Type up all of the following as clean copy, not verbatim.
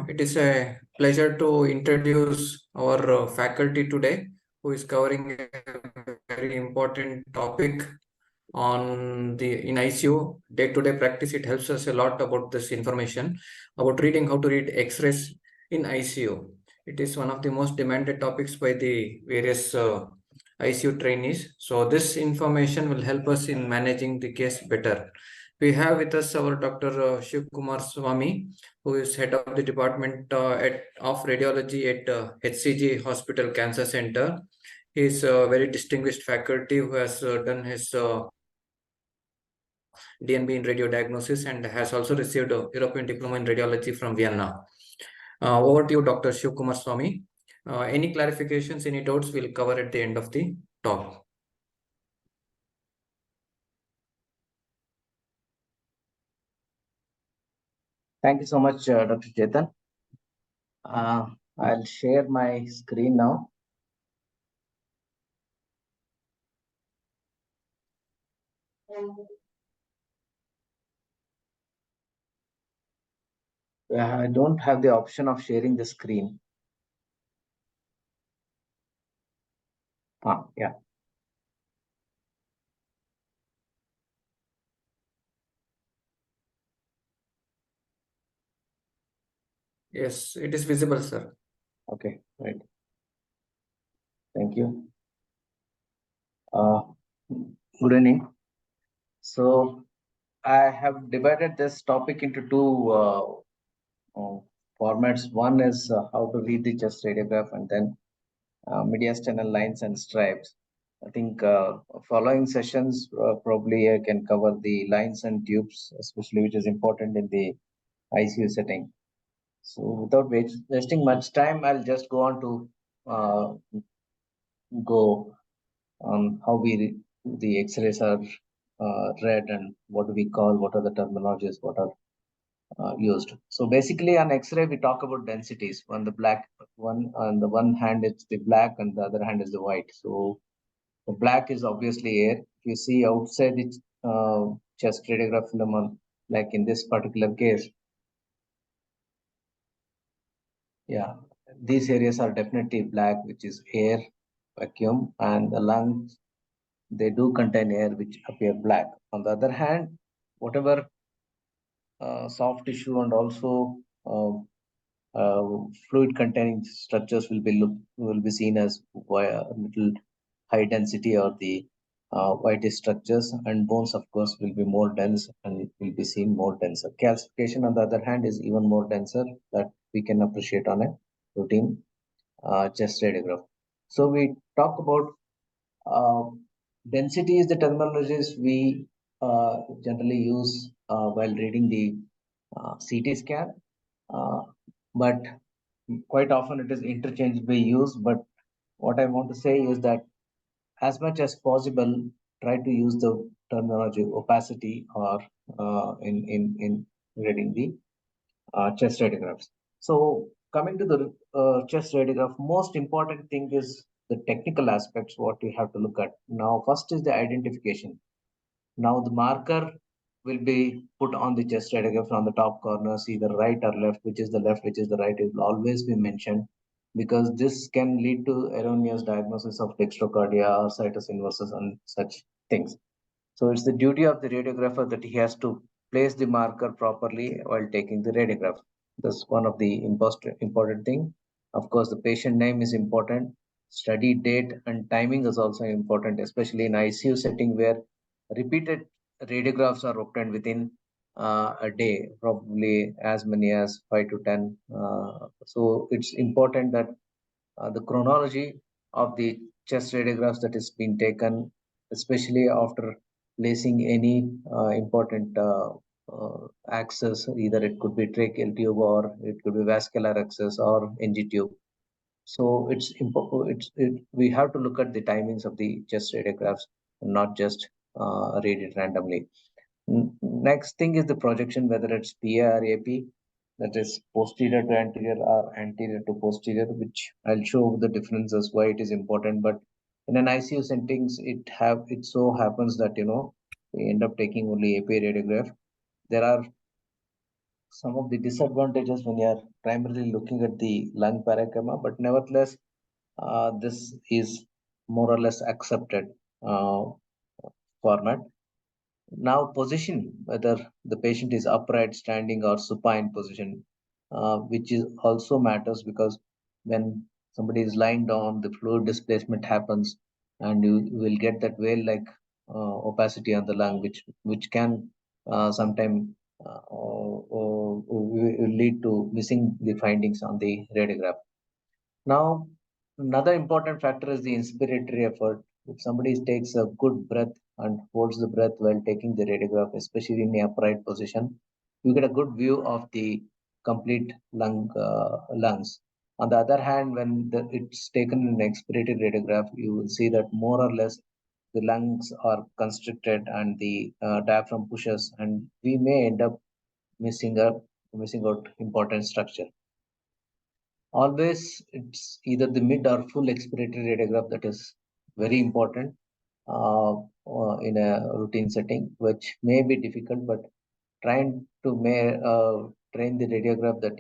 It is a pleasure to introduce our faculty today, who is covering a very important topic on the in ICU day-to-day practice. It helps us a lot about this information about reading how to read X-rays in ICU. It is one of the most demanded topics by the various ICU trainees. So this information will help us in managing the case better. We have with us our Dr. Shiv Kumar Swami, who is head of the department of radiology at HCG Hospital Cancer Center. He is a very distinguished faculty who has done his DNB in radio diagnosis and has also received a European diploma in radiology from Vienna. Over to you, Dr. Shiv Kumar Swami. Any clarifications, any doubts, we'll cover at the end of the talk. Thank you so much, Dr. Chetan. I'll share my screen now. I don't have the option of sharing the screen. Yeah. Yes, it is visible, sir. Okay, right. Thank you. Good evening. So I have divided this topic into two formats. One is how to read the chest radiograph, and then mediastinal lines and stripes. I think following sessions probably I can cover the lines and tubes, especially which is important in the ICU setting. So without wasting much time, I'll just go on to go on how the X-rays are read and what do we call, what are the terminologies, what are used. So basically on X-ray, we talk about densities. On the one hand, it's the black and the other hand is the white. So the black is obviously air. If you see outside the chest radiograph film, like in this particular case, yeah, these areas are definitely black, which is air, vacuum, and the lungs, they do contain air which appear black. On the other hand, whatever soft tissue and also fluid containing structures will be seen as a little high density, or the whitish structures, and bones of course will be more dense and it will be seen more denser. Calcification on the other hand is even more denser, that we can appreciate on a routine chest radiograph. So we talk about density is the terminologies we generally use while reading the CT scan, but quite often it is interchangeably used. But what I want to say is that as much as possible, try to use the terminology opacity or in reading the chest radiographs. So coming to the chest radiograph, most important thing is the technical aspects, what we have to look at. Now, first is the identification. Now the marker will be put on the chest radiograph on the top corners, either right or left. Which is the left, which is the right, it will always be mentioned, because this can lead to erroneous diagnosis of dextrocardia or situs inversus and such things. So it's the duty of the radiographer that he has to place the marker properly while taking the radiograph. That's one of the important thing. Of course, the patient name is important. Study date and timing is also important, especially in ICU setting where repeated radiographs are obtained within a day, probably as many as 5 to 10. So it's important that the chronology of the chest radiographs that is being taken, especially after placing any important access, either it could be tracheal tube or it could be vascular access or NG tube. So it's important. We have to look at the timings of the chest radiographs, not just read it randomly. Next thing is the projection, whether it's PA or AP, that is posterior to anterior or anterior to posterior, which I'll show the differences why it is important. But in an ICU settings, it so happens that we end up taking only AP radiograph. There are some of the disadvantages when you are primarily looking at the lung parenchyma, but nevertheless, this is more or less accepted format. Now, position, whether the patient is upright, standing, or supine position, which is also matters because when somebody is lying down, the fluid displacement happens, and you will get that veil-like opacity on the lung, which can sometimes lead to missing the findings on the radiograph. Now, another important factor is the inspiratory effort. If somebody takes a good breath and holds the breath while taking the radiograph, especially in the upright position, you get a good view of the complete lungs. On the other hand, when it's taken in an expirated radiograph, you will see that more or less the lungs are constricted and the diaphragm pushes, and we may end up missing out important structure. Always it's either the mid or full expiratory radiograph that is very important in a routine setting, which may be difficult, but trying to train the radiograph that,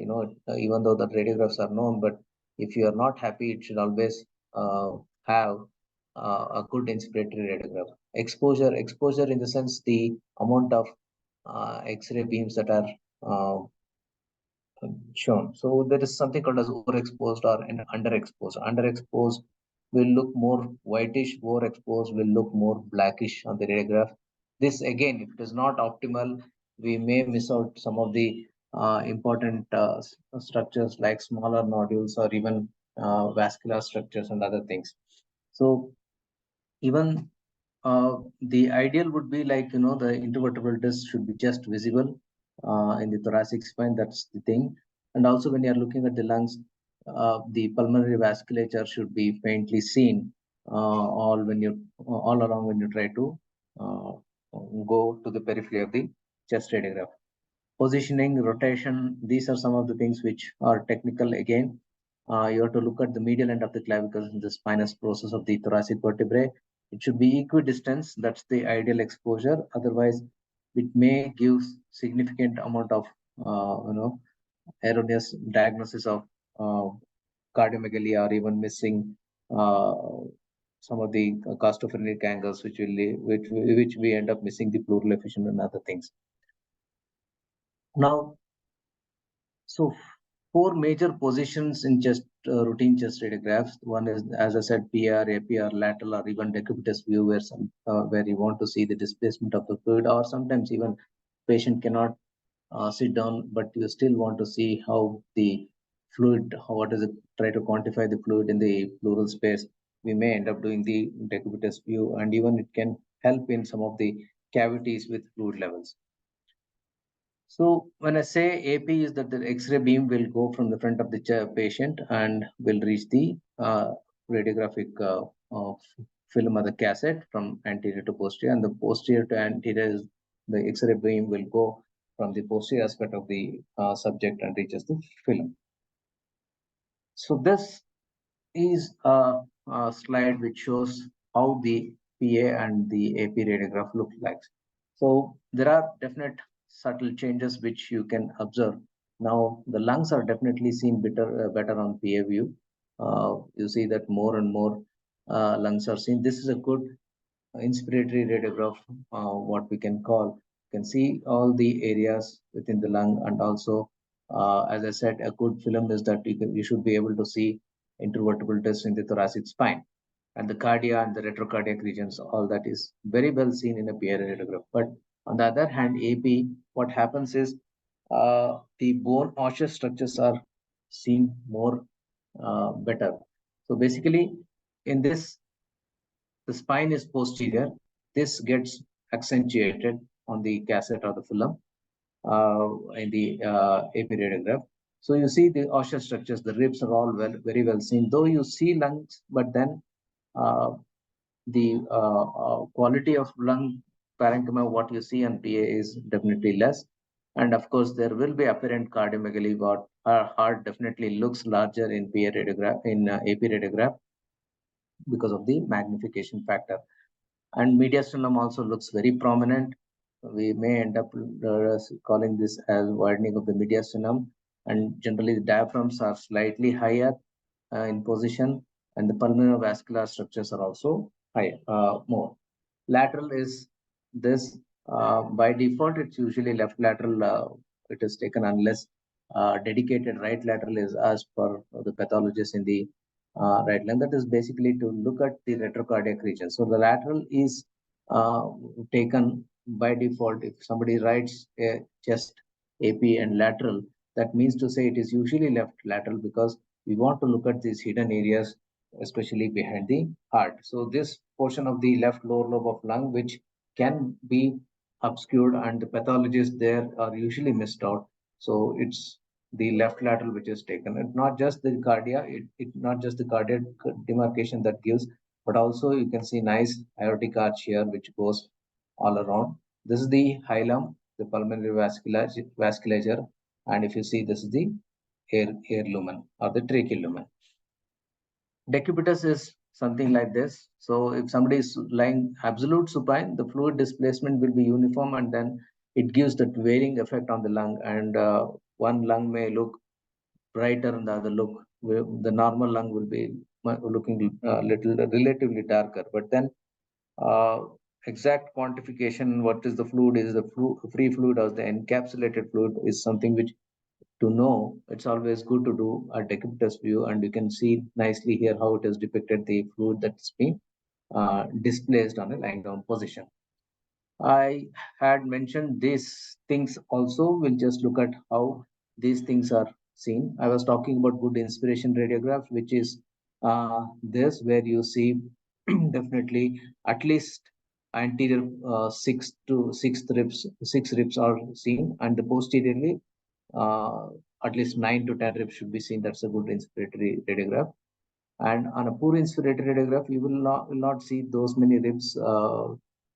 even though the radiographs are known, but if you are not happy, it should always have a good inspiratory radiograph. Exposure in the sense the amount of X-ray beams that are shown. So there is something called as overexposed or an underexposed. Underexposed will look more whitish, overexposed will look more blackish on the radiograph. This again, if it is not optimal, we may miss out some of the important structures like smaller nodules or even vascular structures and other things. So even the ideal would be like, the intervertebral disc should be just visible in the thoracic spine. That's the thing. And also when you're looking at the lungs, the pulmonary vasculature should be faintly seen all around when you try to uh, go to the periphery of the chest radiograph. Positioning, rotation, these are some of the things which are technical again. You have to look at the medial end of the clavicles in the spinous process of the thoracic vertebrae. It should be equidistant. That's the ideal exposure. Otherwise, it may give significant amount of erroneous diagnosis of uh, cardiomegaly or even missing uh, some of the costophrenic angles, which we end up missing the pleural effusion and other things. Now, so four major positions in routine chest radiographs. One is, as I said, PR, APR, lateral, or even decubitus view, where you want to see the displacement of the fluid, or sometimes even patient cannot sit down, but you still want to see how the fluid, what is it, try to quantify the fluid in the pleural space. We may end up doing the decubitus view, and even it can help in some of the cavities with fluid levels. So when I say AP is that the X-ray beam will go from the front of the patient and will reach the radiographic film or the cassette from anterior to posterior, and the posterior to anterior is the X-ray beam will go from the posterior aspect of the subject and reaches the film. So this is a slide which shows how the PA and the AP radiograph look like. So there are definite subtle changes which you can observe. Now the lungs are definitely seen better on PA view. You see that more and more lungs are seen. This is a good inspiratory radiograph, what we can call. You can see all the areas within the lung, and also, as I said, a good film is that you should be able to see intervertebral disc in the thoracic spine, and the cardia and the retrocardiac regions. All that is very well seen in a PRA radiograph. But on the other hand, AP, what happens is the bone osseous structures are seen more better. So basically, in this the spine is posterior. This gets accentuated on the cassette or the film in the AP radiograph. So you see the osseous structures, the ribs are all very well seen. Though you see lungs, but then uh, the quality of lung parenchyma, what you see on PA is definitely less. And of course, there will be apparent cardiomegaly, but our heart definitely looks larger in PA radiograph, in AP radiograph, because of the magnification factor. And mediastinum also looks very prominent. we may end up calling this as widening of the mediastinum, and generally the diaphragms are slightly higher in position, and the pulmonary vascular structures are also higher, more. Lateral is this. By default, it's usually left lateral. It is taken unless dedicated right lateral is as per the pathologist in the right lung. That is basically to look at the retrocardiac region. So the lateral is taken by default. If somebody writes a chest AP and lateral, that means to say it is usually left lateral, because we want to look at these hidden areas, especially behind the heart. So this portion of the left lower lobe of lung, which can be obscured, and the pathologists there are usually missed out. So it's the left lateral which is taken. And not just the cardia, it not just the cardiac demarcation that gives, but also you can see nice aortic arch here, which goes all around. This is the hilum, the pulmonary vasculature, and if you see, this is the air lumen or the tracheal lumen. Decubitus is something like this. So if somebody is lying absolute supine, the fluid displacement will be uniform, and then it gives that varying effect on the lung. And one lung may look brighter and the other look, the normal lung will be looking little relatively darker. But then uh, exact quantification, what is the fluid, is the free fluid or the encapsulated fluid, is something which, to know, it's always good to do a decubitus view, and you can see nicely here how it is depicted, the fluid that's been displaced on a lying down position. I had mentioned these things also. We'll just look at how these things are seen. I was talking about good inspiration radiograph, which is this, where you see definitely at least anterior six ribs are seen, and the posteriorly uh, at least 9 to 10 ribs should be seen. That's a good inspiratory radiograph. And on a poor inspiratory radiograph, you will not see those many ribs.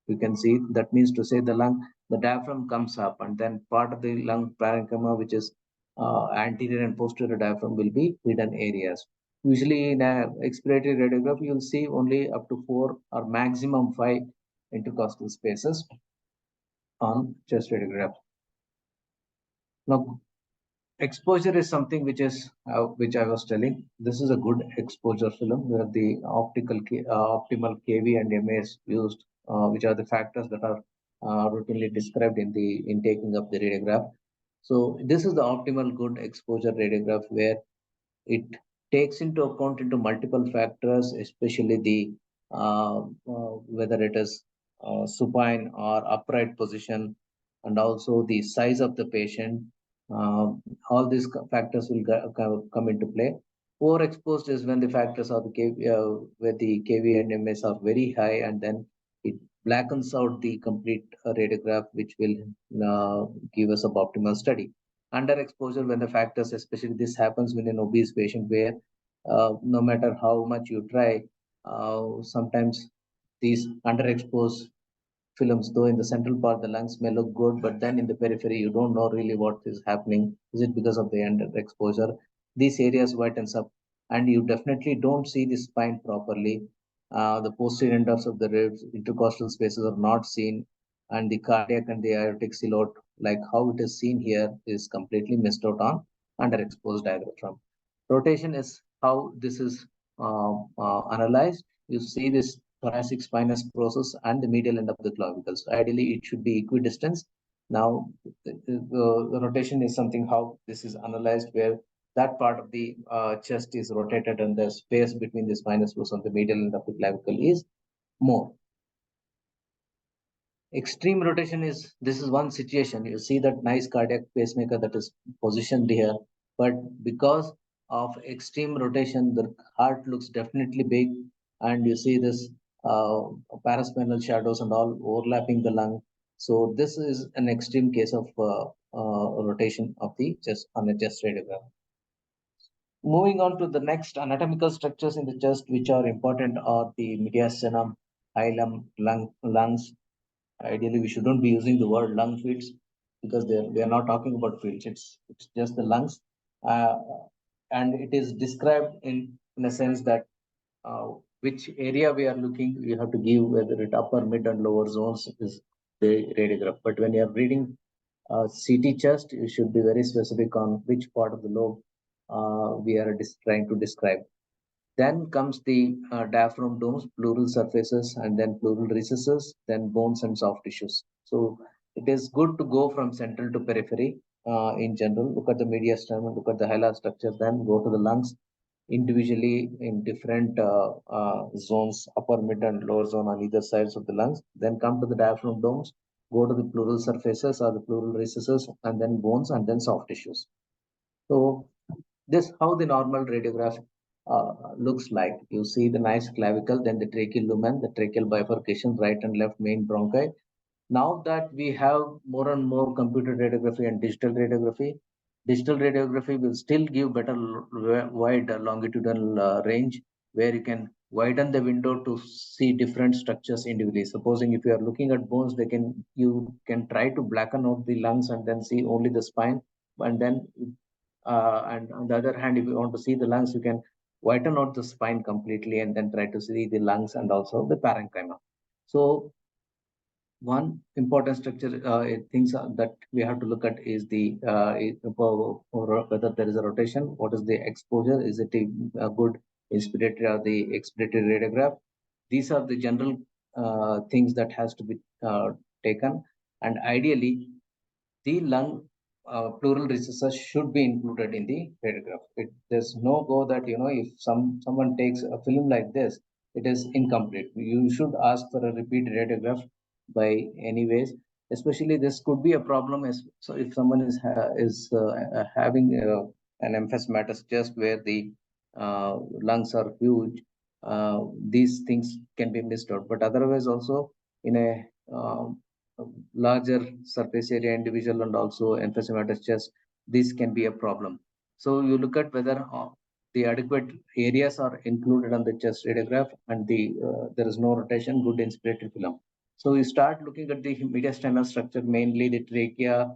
You can see, that means to say the lung, the diaphragm comes up, and then part of the lung parenchyma, which is anterior and posterior diaphragm, will be hidden areas. Usually in a expiratory radiograph, you'll see only up to 4 or maximum 5 intercostal spaces on chest radiograph. Now, exposure is something which I was telling. This is a good exposure film where the optimal KV and MA is used, which are the factors that are routinely described in taking up the radiograph. So this is the optimal good exposure radiograph, where it takes into account into multiple factors, especially the whether it is supine or upright position, and also the size of the patient. Uh, all these factors will come into play. Overexposed is when the factors of the where the KV and MS are very high, and then it blackens out the complete radiograph, which will give us a optimal study. Underexposure, when the factors, especially this happens when an obese patient, where no matter how much you try, sometimes these underexposed films, though in the central part the lungs may look good, but then in the periphery you don't know really what is happening. Is it because of the underexposure? These areas whitens up, and you definitely don't see the spine properly. The posterior ends of the ribs, intercostal spaces are not seen, and the cardiac and the aortic silhouette, like how it is seen here, is completely missed out on underexposed diaphragm. Rotation is how this is analyzed. You see this thoracic spinous process and the medial end of the clavicles. Ideally, it should be equidistant. Now, the rotation is something how this is analyzed, where that part of the chest is rotated, and the space between the spinous process and the medial end of the clavicle is more. Extreme rotation is, this is one situation. You see that nice cardiac pacemaker that is positioned here, but because of extreme rotation, the heart looks definitely big, and you see this paraspinal shadows and all overlapping the lung. So this is an extreme case of rotation of the chest on a chest radiogram. Moving on to the next anatomical structures in the chest, which are important, are the mediastinum, hilum, lungs. Ideally, we shouldn't be using the word lung fields, because we are not talking about fields. It's just the lungs, uh, and it is described in a sense that which area we are looking. We have to give whether it upper, mid, and lower zones is the radiograph. But when you are reading CT chest, you should be very specific on which part of the lobe we are trying to describe. Then comes the diaphragm domes, pleural surfaces, and then pleural recesses, then bones and soft tissues. So it is good to go from central to periphery in general. Look at the mediastinum, look at the hilar structure, then go to the lungs individually in different zones, upper, mid, and lower zone on either sides of the lungs. Then come to the diaphragm domes, go to the pleural surfaces or the pleural recesses, and then bones, and then soft tissues. So this how the normal radiograph looks like. You see the nice clavicle, then the tracheal lumen, the tracheal bifurcation, right and left main bronchi. Now that we have more and more computer radiography and digital radiography will still give better wide longitudinal range where you can widen the window to see different structures individually. Supposing if you are looking at bones, you can try to blacken out the lungs and then see only the spine, and then and on the other hand, if you want to see the lungs, you can whiten out the spine completely and then try to see the lungs and also the parenchyma. So one important structure things that we have to look at is the whether there is a rotation, what is the exposure, is it a good inspiratory or the expiratory radiograph. These are the general things that has to be taken, and ideally the lung pleural recesses should be included in the radiograph. There's no go that if someone takes a film like this, it is incomplete. You should ask for a repeat radiograph by any ways. Especially this could be a problem so if someone is having an emphysematous chest where the lungs are huge, these things can be missed out. But otherwise also in a larger surface area individual and also emphysematous chest, this can be a problem. So you look at whether the adequate areas are included on the chest radiograph and there is no rotation, good inspiratory film. So you start looking at the mediastinal structure, mainly the trachea,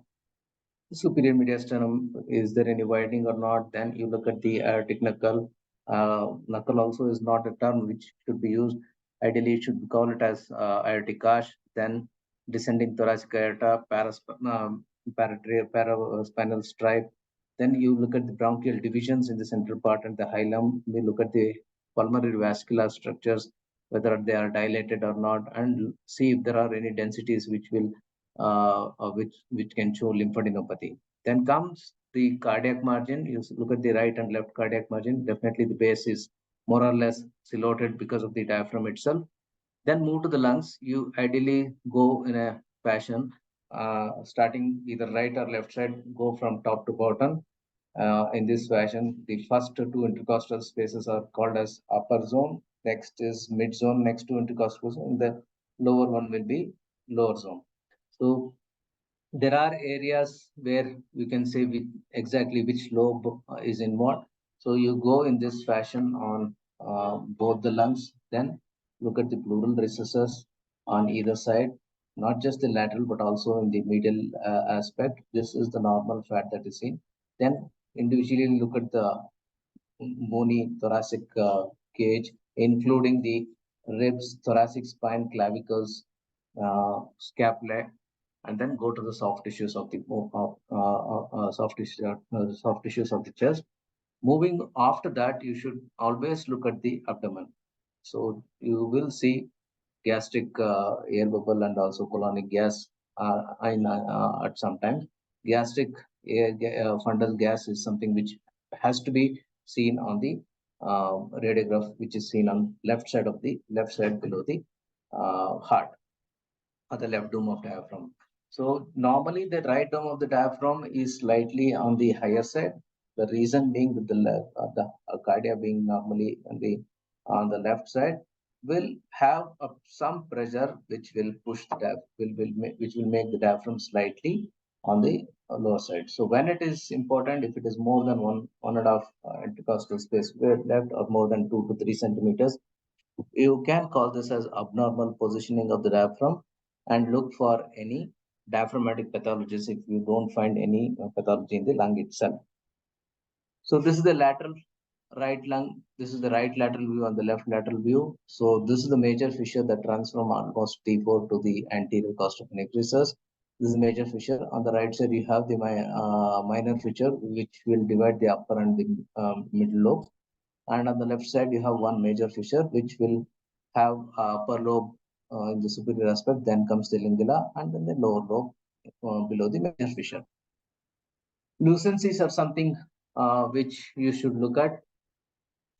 superior mediastinum, is there any widening or not? Then you look at the aortic knuckle. Knuckle also is not a term which should be used. Ideally, you should call it as aortic arch. Then descending thoracic aorta, paraspinal stripe. Then you look at the bronchial divisions in the central part and the hilum. You look at the pulmonary vascular structures, whether they are dilated or not, and see if there are any densities which can show lymphadenopathy. Then comes the cardiac margin. You look at the right and left cardiac margin. Definitely the base is more or less silhouetted because of the diaphragm itself. Then move to the lungs. You ideally go in a fashion, starting either right or left side, go from top to bottom. In this fashion, the first two intercostal spaces are called as upper zone. Next is mid zone, next to intercostal zone. The lower one will be lower zone. So there are areas where we can say exactly which lobe is in what. So you go in this fashion on both the lungs, then look at the pleural recesses on either side, not just the lateral but also in the medial aspect. This is the normal fat that is seen. Then individually look at the bony thoracic cage, including the ribs, thoracic spine, clavicles, scapulae, and then go to the soft tissues of the soft tissues of the chest. Moving after that, you should always look at the abdomen. So you will see gastric air bubble and also colonic gas at some times. Gastric fundal gas is something which has to be seen on the radiograph, which is seen on left side below the heart or the left dome of diaphragm. So normally the right dome of the diaphragm is slightly on the higher side. The reason being with the cardia being normally on the left side will have some pressure which will push the which will make the diaphragm slightly on the lower side. So when it is important, if it is more than one and a half intercostal space left or more than 2 to 3 centimeters, you can call this as abnormal positioning of the diaphragm and look for any diaphragmatic pathologies if you don't find any pathology in the lung itself. So this is the lateral right lung. This is the right lateral view and the left lateral view. So this is the major fissure that runs from almost T4 to the anterior costopenic recess. This is a major fissure. On the right side, you have the minor fissure, which will divide the upper and the middle lobe. And on the left side, you have one major fissure, which will have upper lobe in the superior aspect. Then comes the lingula, and then the lower lobe below the major fissure. Lucencies are something which you should look at.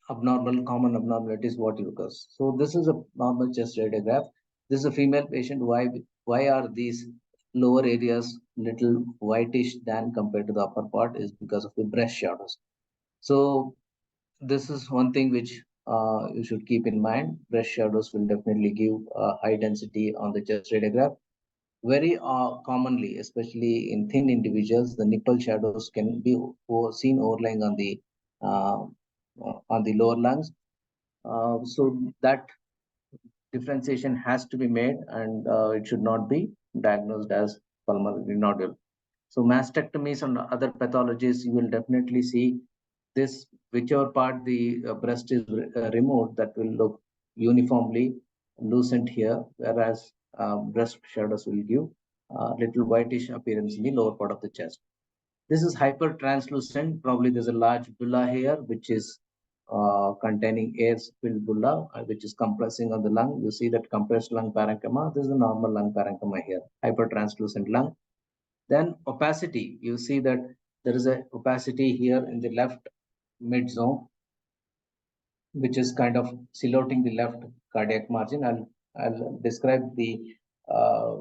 Common abnormalities what occurs. So this is a normal chest radiograph. This is a female patient. Why are these lower areas little whitish than compared to the upper part? Is because of the breast shadows. So this is one thing which you should keep in mind. Breast shadows will definitely give high density on the chest radiograph. Very commonly, especially in thin individuals, the nipple shadows can be seen overlying uh, on the lower lungs. So that differentiation has to be made, and it should not be diagnosed as pulmonary nodule. So mastectomies and other pathologies, you will definitely see this, whichever part the breast is removed, that will look uniformly lucent here, whereas breast shadows will give little whitish appearance in the lower part of the chest. This is hypertranslucent. Probably there's a large bulla here, which is containing air-filled bulla, which is compressing on the lung. You see that compressed lung parenchyma. This is a normal lung parenchyma here, hypertranslucent lung. Then opacity. You see that there is a opacity here in the left mid zone, which is kind of silhouetting the left cardiac margin. I'll describe the uh,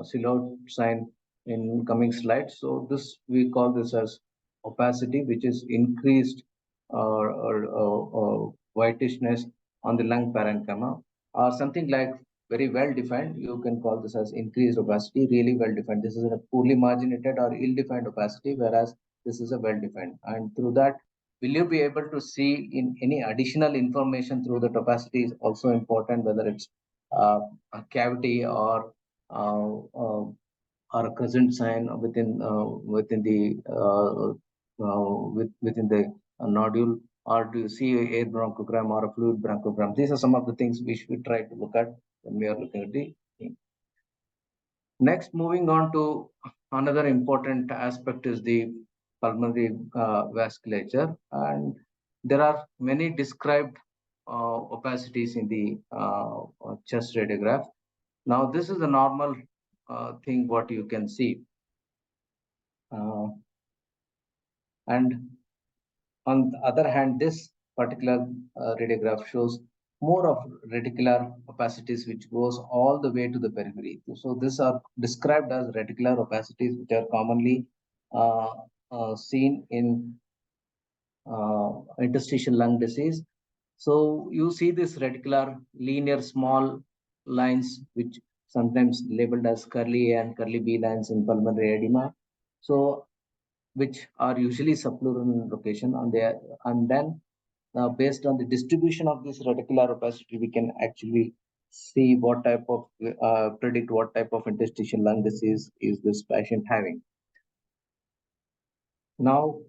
silhouette sign in coming slides. So this, we call this as opacity, which is increased whitishness on the lung parenchyma, or something like very well defined. You can call this as increased opacity, really well defined. This is a poorly marginated or ill-defined opacity, whereas this is a well-defined. And through that, will you be able to see in any additional information through the opacity is also important, whether it's a cavity uh, uh, or a crescent sign within the nodule, or do you see a air bronchogram or a fluid bronchogram? These are some of the things we should try to look at when we are looking at the thing. Next, moving on to another important aspect is the pulmonary vasculature, and there are many described opacities in the chest radiograph. Now, this is a normal thing what you can see. And on the other hand, this particular radiograph shows more of reticular opacities, which goes all the way to the periphery. So these are described as reticular opacities, which are commonly uh, seen in interstitial lung disease. So you see this reticular linear small lines, which sometimes labeled as curly A and curly B lines in pulmonary edema. So which are usually subpleural in location, and then based on the distribution of this reticular opacity, we can actually see what type of predict what type of interstitial lung disease is this patient having. Now,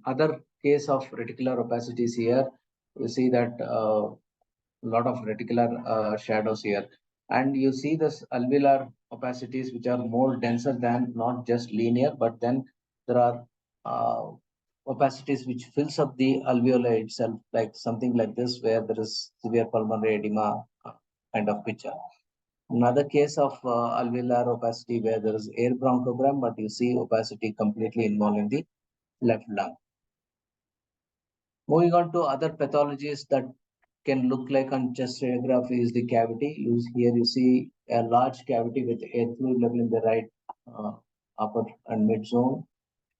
other case of reticular opacities here, you see that lot of reticular shadows here, and you see this alveolar opacities, which are more denser than not just linear, but then there are opacities which fills up the alveoli itself, like something like this, where there is severe pulmonary edema kind of picture. Another case of alveolar opacity where there is air bronchogram, but you see opacity completely involved in the left lung. Moving on to other pathologies that can look like on chest radiograph is the cavity. Here you see a large cavity with air fluid level in the right upper and mid zone.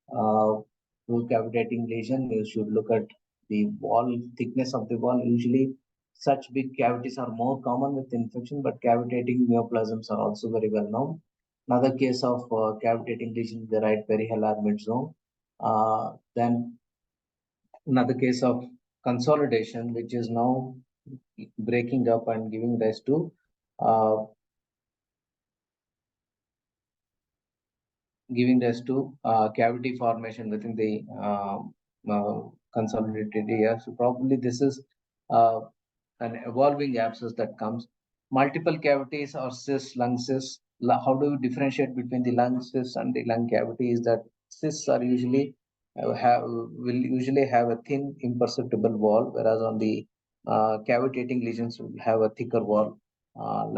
Through cavitating lesion, you should look at the wall, thickness of the wall. Usually, such big cavities are more common with infection, but cavitating neoplasms are also very well known. Another case of cavitating lesion in the right perihilar mid zone. Then another case of consolidation, which is now breaking up and uh, giving rise to cavity formation within the consolidated area. So probably this is uh, an evolving abscess that comes. Multiple cavities or cysts, lung cysts. How do you differentiate between the lung cysts and the lung cavity? Is that cysts are usually will usually have a thin imperceptible wall, whereas on the cavitating lesions will have a thicker wall,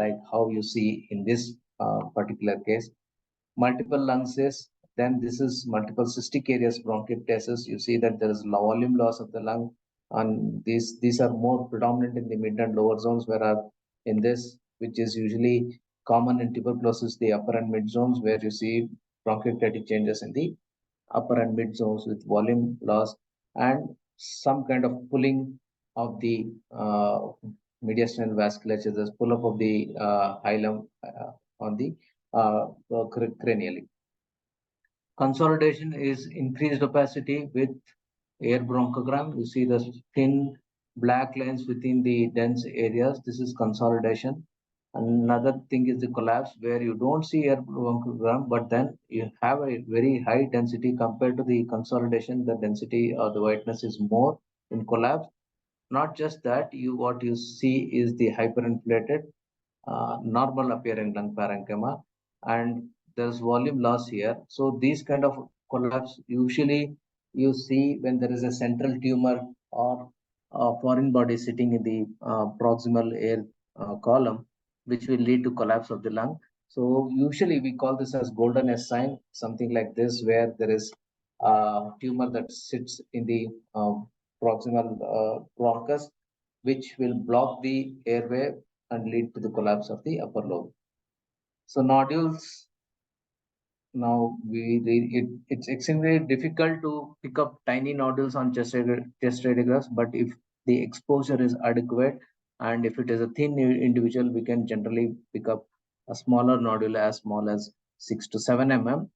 like how you see in this particular case. Multiple lung cysts, then this is multiple cystic areas bronchiectasis. You see that there is volume loss of the lung, and these are more predominant in the mid and lower zones, whereas in this, which is usually common in tuberculosis, the upper and mid zones, where you see bronchiectatic changes in the upper and mid zones with volume loss and some kind of pulling of the mediastinal vasculature, the pull up of the hilum on the cranially. Consolidation is increased opacity with air bronchogram. You see the thin black lines within the dense areas. This is consolidation. Another thing is the collapse, where you don't see air bronchogram, but then you have a very high density compared to the consolidation. The density or the whiteness is more in collapse. Not just that, what you see is the hyperinflated normal appearing lung parenchyma, and there's volume loss here. So these kind of collapse usually you see when there is a central tumor or a foreign body sitting in the proximal air column, which will lead to collapse of the lung. So usually we call this as golden S sign, something like this, where there is a tumor that sits in the proximal bronchus, which will block the airway and lead to the collapse of the upper lobe. So nodules, now it's extremely difficult to pick up tiny nodules on chest radiographs, but if the exposure is adequate and if it is a thin individual, we can generally pick up a smaller nodule as small as 6 to 7 mm.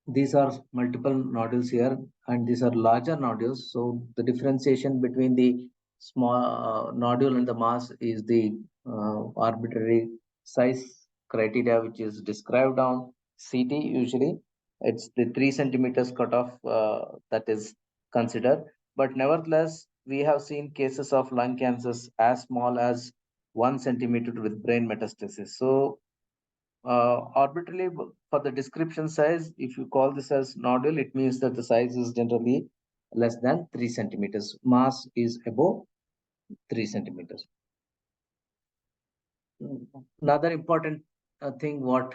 These are multiple nodules here, and these are larger nodules. So the differentiation between the small nodule and the mass is the arbitrary size criteria, which is described on CT. Usually it's the 3 centimeters cutoff that is considered, but nevertheless we have seen cases of lung cancers as small as 1 centimeter with brain metastasis. So arbitrarily for the description size, if you call this as nodule, it means that the size is generally less than 3 centimeters. Mass is above 3 centimeters. Another important thing what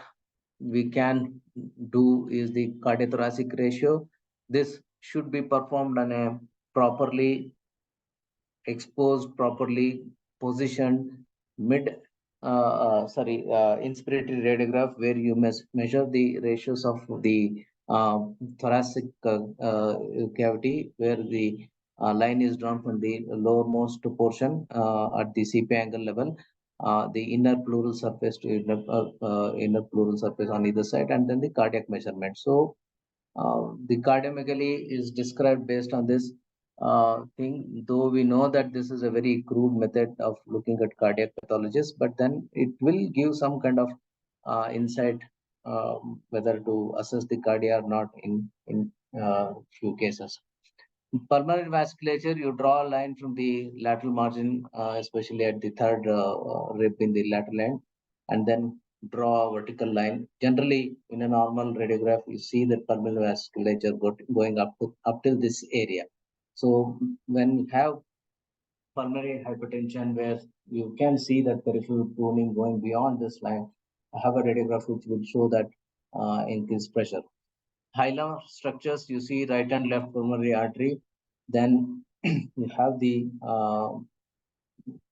we can do is the cardiothoracic ratio. This should be performed on a properly exposed, properly positioned inspiratory radiograph, where you measure the ratios of the thoracic cavity, where the line is drawn from the lowermost portion at the CP angle level, the inner pleural surface to inner pleural surface on either side, and then the cardiac measurement. So the cardiomegaly is described based on this thing, though we know that this is a very crude method of looking at cardiac pathologies, but then it will give some kind of insight whether to assess the cardia or not in few cases. Pulmonary vasculature, you draw a line from the lateral margin, especially at the third rib in the lateral end, and then draw a vertical line. Generally, in a normal radiograph, you see that pulmonary vasculature going up till this area. So when you have pulmonary hypertension, where you can see that peripheral pruning going beyond this line, I have a radiograph which will show that increased pressure. Hilum structures, you see right and left pulmonary artery. Then you have the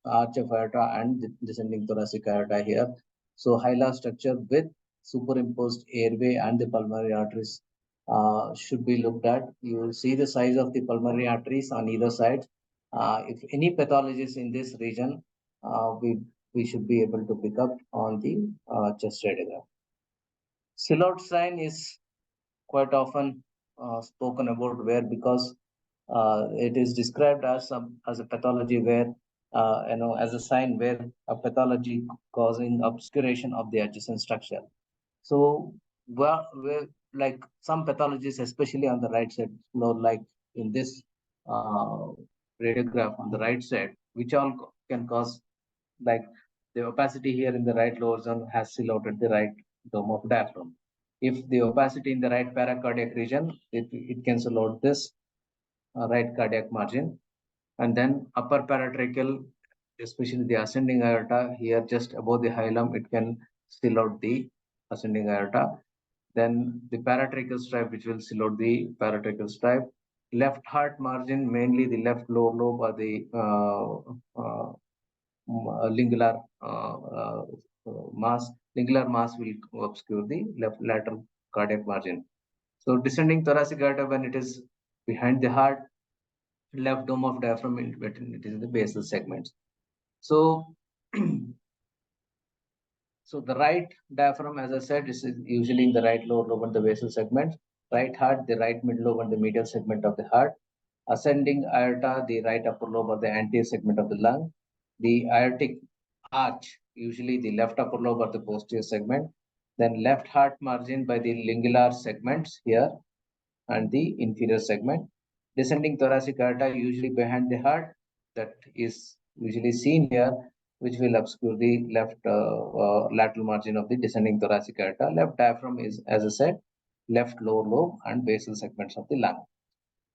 arch of aorta and the descending thoracic aorta here. So hilar structure with superimposed airway and the pulmonary arteries should be looked at. You will see the size of the pulmonary arteries on either side. If any pathologies in this region, we should be able to pick up on the chest radiograph. Silhouette sign is quite often spoken about, where because it is described as a pathology where as a sign where a pathology causing obscuration of the adjacent structure. So where like some pathologies, especially on the right side, like in this uh, radiograph on the right side, which all can cause, like the opacity here in the right lower zone has silhouetted the right dome of diaphragm. If the opacity in the right paracardiac region, it can silhouette this right cardiac margin. And then upper paratracheal, especially the ascending aorta, here just above the hilum, it can silhouette the ascending aorta. Then the paratracheal stripe, which will silhouette the paratracheal stripe. Left heart margin, mainly the left lower lobe or the lingular mass. Lingular mass will obscure the left lateral cardiac margin. So descending thoracic aorta, when it is behind the heart, left dome of diaphragm in between, it is in the basal segments. So, so the right diaphragm, as I said, is usually in the right lower lobe and the basal segment. Right heart, the right mid lobe and the medial segment of the heart. Ascending aorta, the right upper lobe or the anterior segment of the lung. The aortic arch, usually the left upper lobe or the posterior segment. Then left heart margin by the lingular segments here and the inferior segment. Descending thoracic aorta, usually behind the heart, that is usually seen here, which will obscure the left lateral margin of the descending thoracic aorta. Left diaphragm is, as I said, left lower lobe and basal segments of the lung.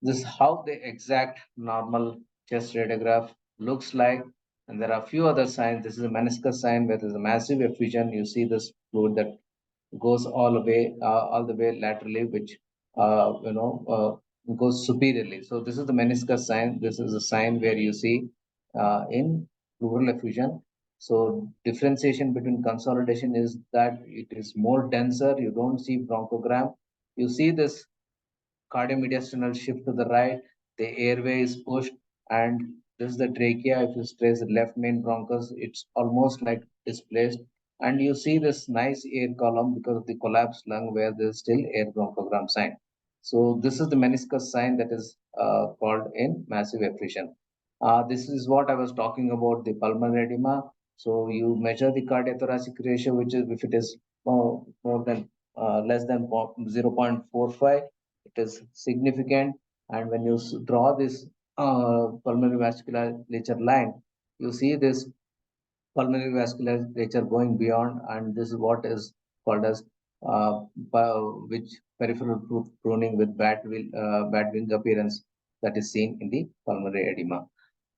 This is how the exact normal chest radiograph looks like. And there are a few other signs. This is a meniscus sign where there's a massive effusion. You see this fluid that goes all the way laterally, which goes superiorly. So this is the meniscus sign. This is a sign where you see in pleural effusion. So differentiation between consolidation is that it is more denser. You don't see bronchogram. You see this cardiomediastinal shift to the right, the airway is pushed, and this is the trachea. If you trace the left main bronchus, it's almost like displaced. And you see this nice air column because of the collapsed lung where there's still air bronchogram sign. So this is the meniscus sign that is called in massive effusion. This is what I was talking about, the pulmonary edema. So you measure the cardiothoracic ratio, which is if it is more than less than 0.45, it is significant. And when you draw this pulmonary vasculature line, you see this pulmonary vasculature going beyond, and this is what is called as which peripheral pruning with bat wing appearance that is seen in the pulmonary edema.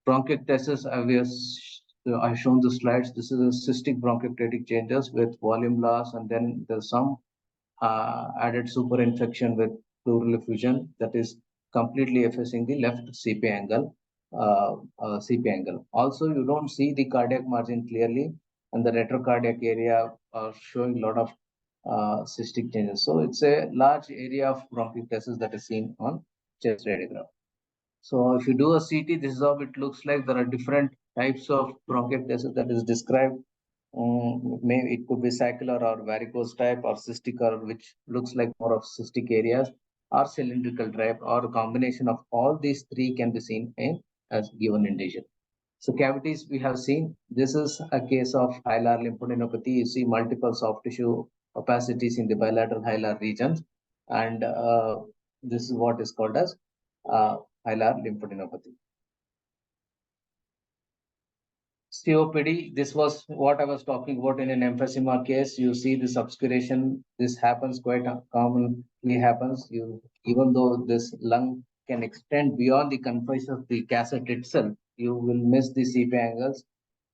Bronchiectasis, I've shown the slides. This is a cystic bronchiectatic changes with volume loss, and then there's some added superinfection with pleural effusion that is completely effacing the left CP angle. CP angle. Also, you don't see the cardiac margin clearly, and the retrocardiac area are showing a lot of cystic changes. So it's a large area of bronchiectasis that is seen on chest radiograph. So if you do a CT, this is how it looks like. There are different types of bronchiectasis that is described. Maybe it could be saccular or varicose type or cystic, or which looks like more of cystic areas, or cylindrical type, or a combination of all these three can be seen in as given indication. So cavities we have seen. This is a case of hilar lymphadenopathy. You see multiple soft tissue opacities in the bilateral hilar regions, and this is what is called as hilar lymphadenopathy. COPD, this was what I was talking about in an emphysema case. You see this obscuration. This happens quite commonly happens. Even though this lung can extend beyond the confines of the cassette itself, you will miss the CP angles.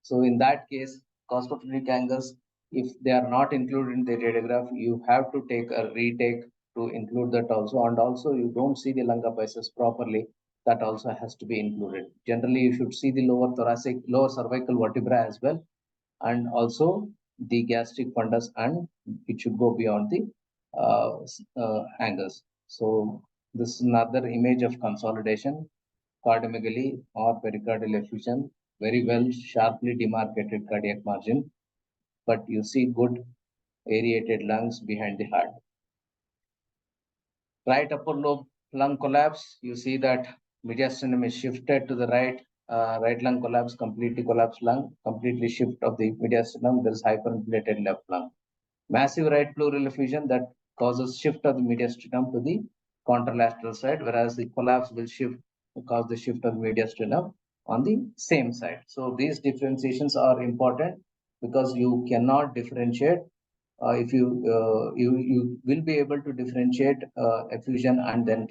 So in that case, cosmophrenic angles, if they are not included in the radiograph, you have to take a retake to include that also. And also you don't see the lung apices properly. That also has to be included. Generally, you should see the lower cervical vertebra as well, and also the gastric fundus, and it should go beyond the angles. So this is another image of consolidation, cardiomegaly or pericardial effusion, very well sharply demarcated cardiac margin, but you see good aerated lungs behind the heart. Right upper lobe lung collapse, you see that mediastinum is shifted to the right, right lung collapse, completely collapsed lung, completely shift of the mediastinum, there is hyperinflated left lung. Massive right pleural effusion that causes shift of the mediastinum to the contralateral side, whereas the collapse will shift cause the shift of mediastinum on the same side. So these differentiations are important because you cannot differentiate. If you will be able to differentiate effusion and then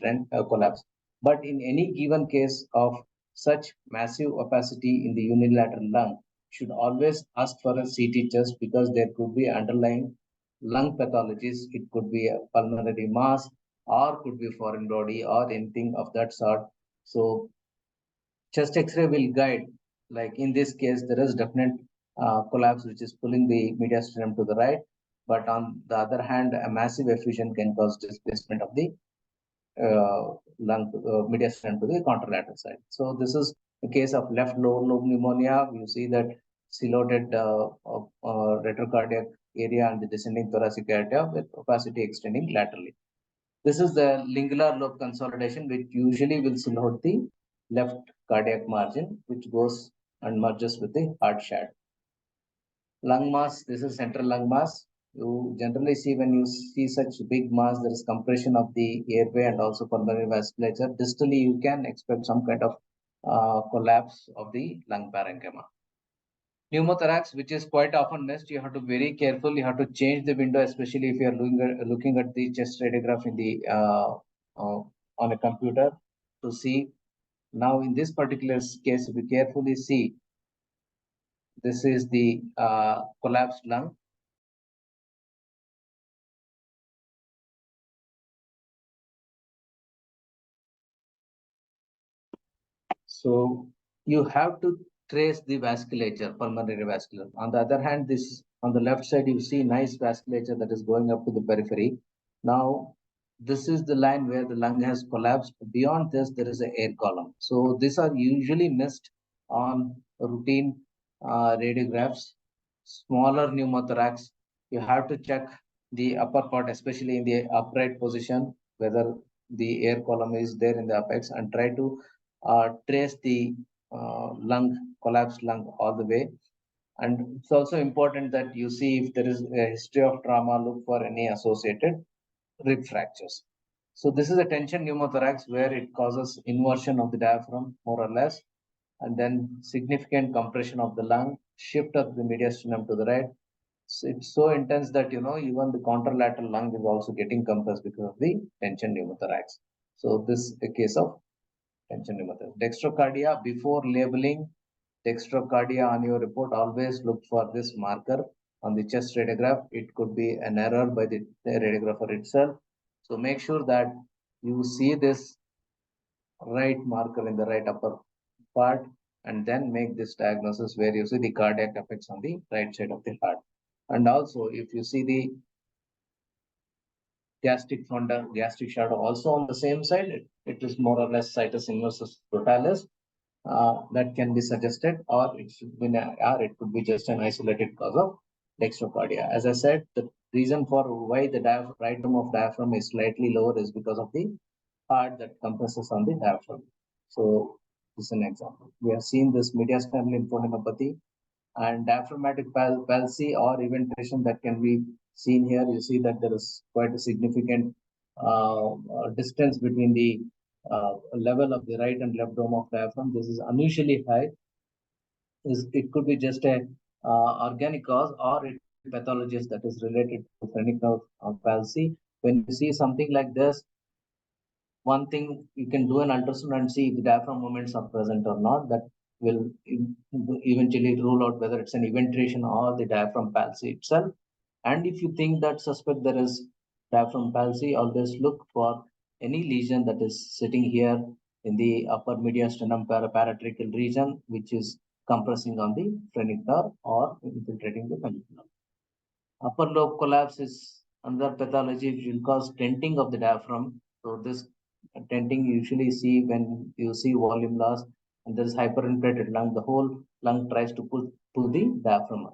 collapse. But in any given case of such massive opacity in the unilateral lung, should always ask for a CT test because there could be underlying lung pathologies. It could be a pulmonary mass or could be foreign body or anything of that sort. So chest X-ray will guide. Like in this case, there is definite collapse which is pulling the mediastinum to the right. But on the other hand, a massive effusion can cause displacement of the lung mediastinum to the contralateral side. So this is a case of left lower lobe pneumonia. You see that siloted retrocardiac area and the descending thoracic area with opacity extending laterally. This is the lingular lobe consolidation, which usually will silhouette the left cardiac margin, which goes and merges with the heart shaft. Lung mass, this is central lung mass. You generally see when you see such big mass, there is compression of the airway and also pulmonary vasculature. Distally, you can expect some kind of collapse of the lung parenchyma. Pneumothorax, which is quite often missed, you have to be very careful. You have to change the window, especially if you are looking at the chest radiograph in the on a computer to see. Now, in this particular case, if you carefully see, this is the collapsed lung. So you have to trace the vasculature, pulmonary vascular. On the other hand, this on the left side, you see nice vasculature that is going up to the periphery. Now, this is the line where the lung has collapsed. Beyond this, there is an air column. So these are usually missed on routine radiographs. Smaller pneumothorax, you have to check the upper part, especially in the upright position, whether the air column is there in the apex, and try to trace the lung, collapsed lung all the way. And it's also important that you see if there is a history of trauma, look for any associated rib fractures. So this is a tension pneumothorax where it causes inversion of the diaphragm more or less, and then significant compression of the lung, shift of the mediastinum to the right. So it's so intense that even the contralateral lung is also getting compressed because of the tension pneumothorax. So this is a case of tension pneumothorax. Dextrocardia, before labeling dextrocardia on your report, always look for this marker on the chest radiograph. It could be an error by the radiographer itself. So make sure that you see this right marker in the right upper part and then make this diagnosis where you see the cardiac effects on the right side of the heart. And also, if you see the gastric frontal, gastric shadow also on the same side, it is more or less situs inversus totalis. That can be suggested, or it could be just an isolated cause of dextrocardia. As I said, the reason for why the right arm of diaphragm is slightly lower is because of the heart that compresses on the diaphragm. So this is an example. We have seen this mediastinal lymphadenopathy and diaphragmatic palsy or eventation that can be seen here. You see that there is quite a significant distance between the level of the right and left dome of diaphragm. This is unusually high. It could be just a organic cause or it pathologist that is related to phrenic nerve palsy. When you see something like this, one thing you can do an ultrasound and see if the diaphragm movements are present or not. That will eventually rule out whether it's an eventation or the diaphragm palsy itself. And if you think that suspect there is diaphragm palsy, always look for any lesion that is sitting here in the upper mediastinum paratracheal region, which is compressing on the phrenic nerve or infiltrating the phrenic nerve. Upper lobe collapse is another pathology which will cause tenting of the diaphragm. So this tenting you usually see when you see volume loss and there is hyperinflated lung. The whole lung tries to pull the diaphragm.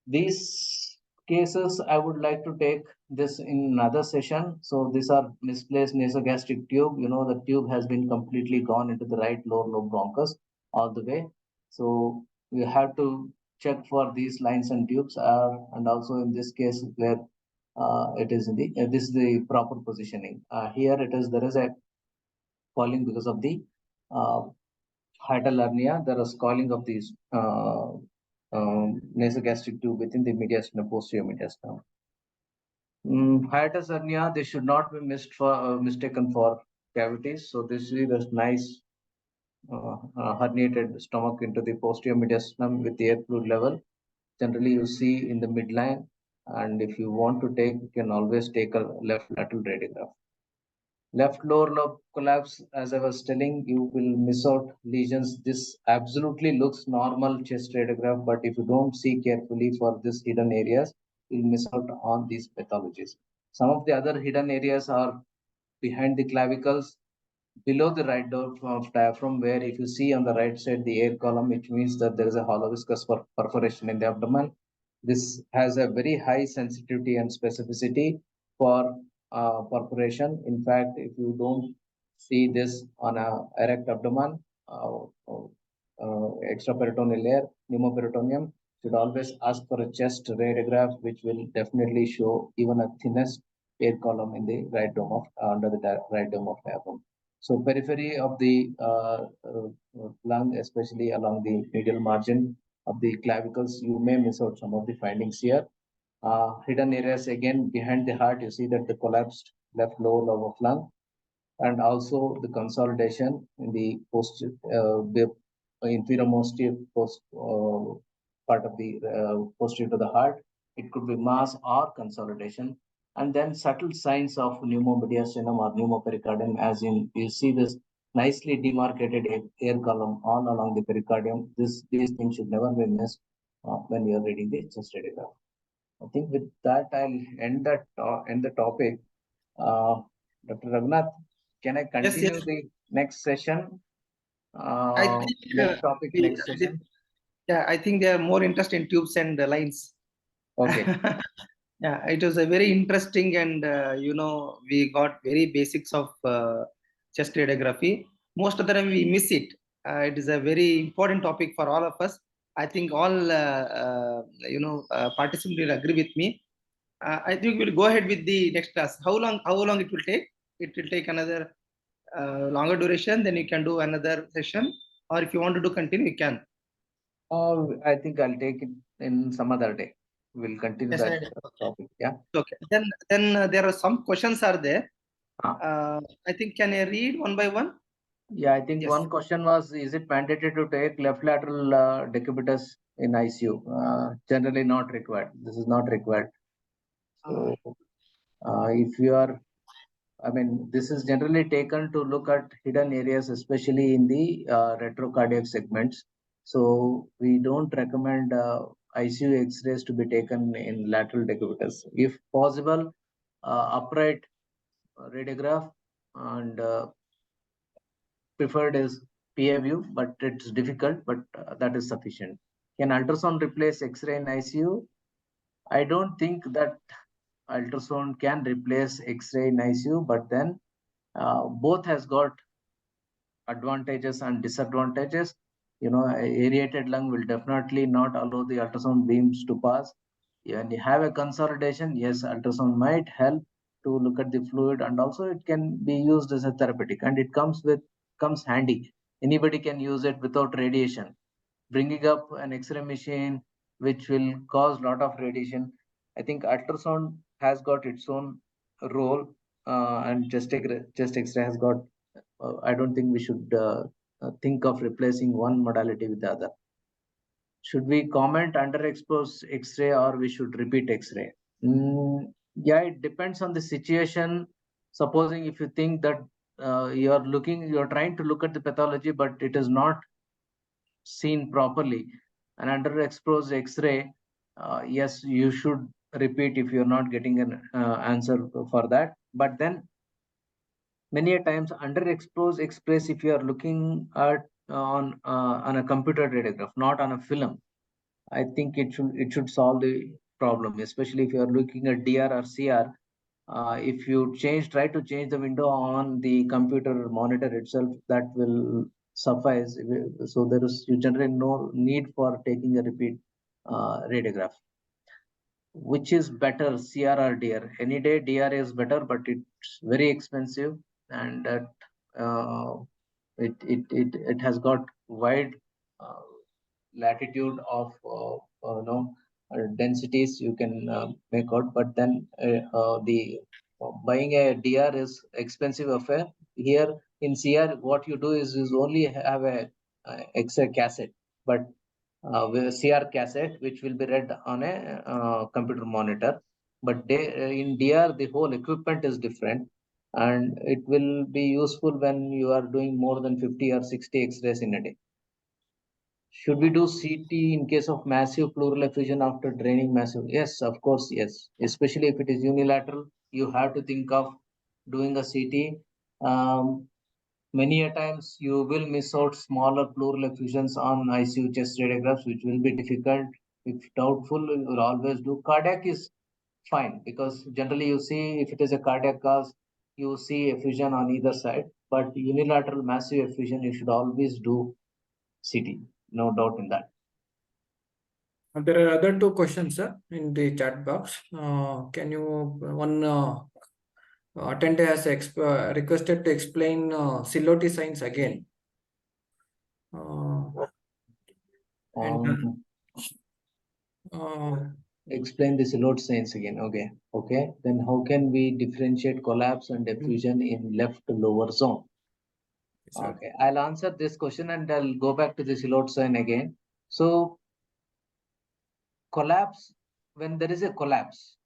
These cases, I would like to take this in another session. So these are misplaced nasogastric tube. The tube has been completely gone into the right lower lobe bronchus all the way. So we have to check for these lines and tubes, and also in this case where it is in the this is the proper positioning. Here it is. There is a falling because of the hiatal hernia. There is calling of these nasogastric tube within the mediastinum, posterior mediastinum. Hiatus hernia, they should not be mistaken for cavities. So this is this nice herniated stomach into the posterior mediastinum with the air fluid level. Generally, you see in the midline, and if you want to take, you can always take a left lateral radiograph. Left lower lobe collapse, as I was telling, you will miss out lesions. This absolutely looks normal chest radiograph, but if you don't see carefully for these hidden areas, you'll miss out on these pathologies. Some of the other hidden areas are behind the clavicles, below the right door of diaphragm, where if you see on the right side the air column, which means that there is a hollow viscous perforation in the abdomen. This has a very high sensitivity and specificity for perforation. In fact, if you don't see this on a erect abdomen, extraperitoneal layer, pneumoperitoneum, should always ask for a chest radiograph, which will definitely show even a thinnest air column in the right dome of under the right dome of diaphragm. So periphery of the lung, especially along the medial margin of the clavicles, you may miss out some of the findings here. Hidden areas again behind the heart, you see that the collapsed left lower lobe of lung, and also the consolidation in the inferior post part of the posterior to the heart. It could be mass or consolidation, and then subtle signs of pneumomediastinum or pneumopericardium, as in you see this nicely demarcated air column all along the pericardium. These things should never be missed when you are reading the chest radiograph. I think with that I'll end the topic. Dr. Raghunath, can I Yes, yes. continue the next session? I think Next topic, next session. yeah, I think they are more interested in tubes and lines. Okay. Yeah, it was a very interesting, and we got very basics of chest radiography. Most of the time we miss it. It is a very important topic for all of us. I think all participants will agree with me. I think we'll go ahead with the next class. How long? How long it will take? It will take another longer duration. Then you can do another session, or if you want to do continue, you can. I think I'll take it in some other day. We'll continue Yes, that okay. topic. Yeah. Okay. Then there are some questions are there. Ah. I think can I read one by one? Yeah, I think Yes. one question was, is it mandatory to take left lateral decubitus in ICU? Generally not required. This is not required. So if you are, I mean, this is generally taken to look at hidden areas, especially in the retrocardiac segments. So we don't recommend ICU X-rays to be taken in lateral decubitus. If possible, upright radiograph, and preferred is PA view, but it's difficult, but that is sufficient. Can ultrasound replace X-ray in ICU? I don't think that ultrasound can replace X-ray in ICU, but then both has got advantages and disadvantages. Aerated lung will definitely not allow the ultrasound beams to pass. When you have a consolidation, yes, ultrasound might help to look at the fluid, and also it can be used as a therapeutic, and it comes handy. Anybody can use it without radiation. Bringing up an X-ray machine, which will cause a lot of radiation. I think ultrasound has got its own role, and chest X-ray has got. I don't think we should think of replacing one modality with the other. Should we comment underexposed X-ray, or we should repeat X-ray? Yeah, it depends on the situation. Supposing if you think that you're trying to look at the pathology, but it is not seen properly, an underexposed X-ray, yes, you should repeat if you're not getting an answer for that. But then many a times underexposed X-rays, if you are looking at on a computer radiograph, not on a film, I think it should solve the problem, especially if you are looking at DR or CR. If you try to change the window on the computer monitor itself, that will suffice. So you generate no need for taking a repeat radiograph. Which is better, CR or DR? Any day DR is better, but it's very expensive, and it has got wide latitude of densities you can make out, but then the buying a DR is expensive affair. Here in CR, what you do is only have a X-ray cassette, but with a CR cassette which will be read on a computer monitor. But in DR, the whole equipment is different, and it will be useful when you are doing more than 50 or 60 X-rays in a day. Should we do CT in case of massive pleural effusion after draining massive? Yes, of course, yes. Especially if it is unilateral, you have to think of doing a CT. Many a times you will miss out smaller pleural effusions on ICU chest radiographs, which will be difficult. If doubtful, you will always do. Cardiac is fine because generally you see if it is a cardiac cause, you see effusion on either side. But unilateral massive effusion, you should always do CT. No doubt in that. There are other two questions, sir, in the chat box. Can you one attendee has requested to explain Silhouette signs again. And Explain the Silhouette signs again. Okay. Then how can we differentiate collapse and effusion in left lower zone? sir. Okay, I'll answer this question and I'll go back to the Silhouette sign again. So collapse, when there is a collapse,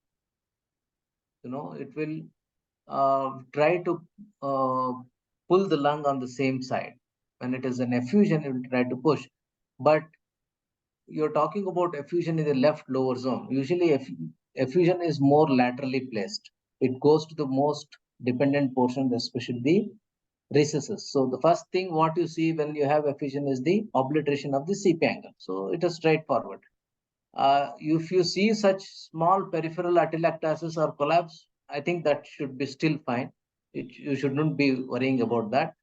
it will try to pull the lung on the same side. When it is an effusion, it will try to push. But you're talking about effusion in the left lower zone. Usually effusion is more laterally placed. It goes to the most dependent portion, especially the recesses. So the first thing what you see when you have effusion is the obliteration of the CP angle. So it is straightforward. If you see such small peripheral atelectasis or collapse, I think that should be still fine. You should not be worrying about that.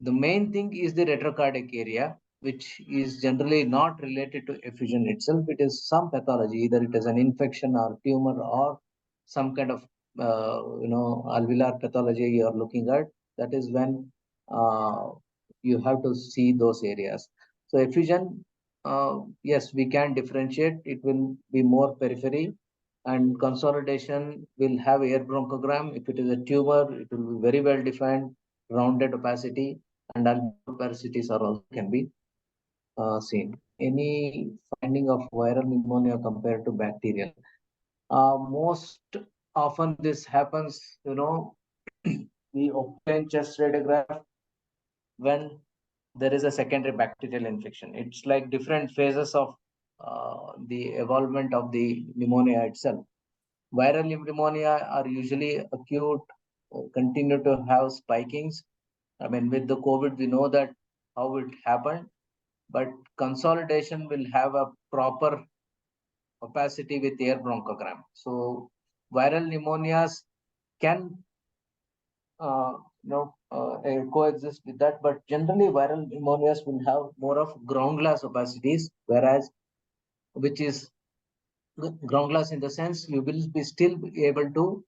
The main thing is the retrocardiac area, which is generally not related to effusion itself. It is some pathology, either it is an infection or tumor or some kind of alveolar pathology you are looking at. That is when you have to see those areas. So effusion, yes, we can differentiate. It will be more periphery, and consolidation will have air bronchogram. If it is a tumor, it will be very well defined, rounded opacity, and alveolar are also can be seen. Any finding of viral pneumonia compared to bacterial? Most often this happens, we obtain chest radiograph when there is a secondary bacterial infection. It's like different phases of the evolvement of the pneumonia itself. Viral pneumonia are usually acute, continue to have spikings. I mean, with the COVID, we know that how it happened, but consolidation will have a proper opacity with air bronchogram. So viral pneumonias can coexist with that, but generally viral pneumonias will have more of ground glass opacities, whereas which is ground glass in the sense you will be still be able to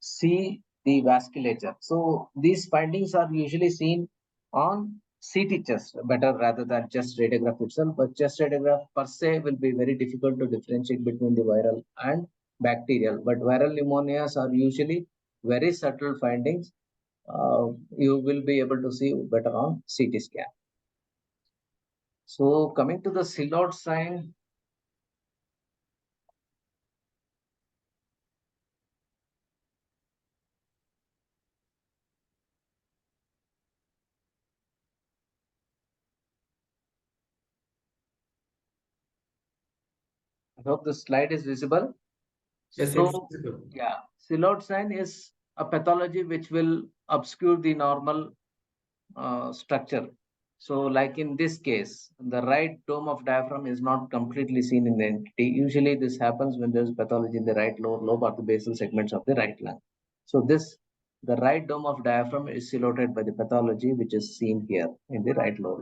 see the vasculature. So these findings are usually seen on CT chest better rather than just radiograph itself. But chest radiograph per se will be very difficult to differentiate between the viral and bacterial. But viral pneumonias are usually very subtle findings. You will be able to see better on CT scan. So coming to the Silhouette sign, I hope the slide is visible. Yes, So, yeah, Silhouette sign is a pathology which will obscure the normal structure. So, like in this case, the right dome of diaphragm is not completely seen in the entity. Usually, this happens when there's pathology in the right lower lobe or the basal segments of the right lung. So, the right dome of diaphragm is silhouetted by the pathology which is seen here in the right lower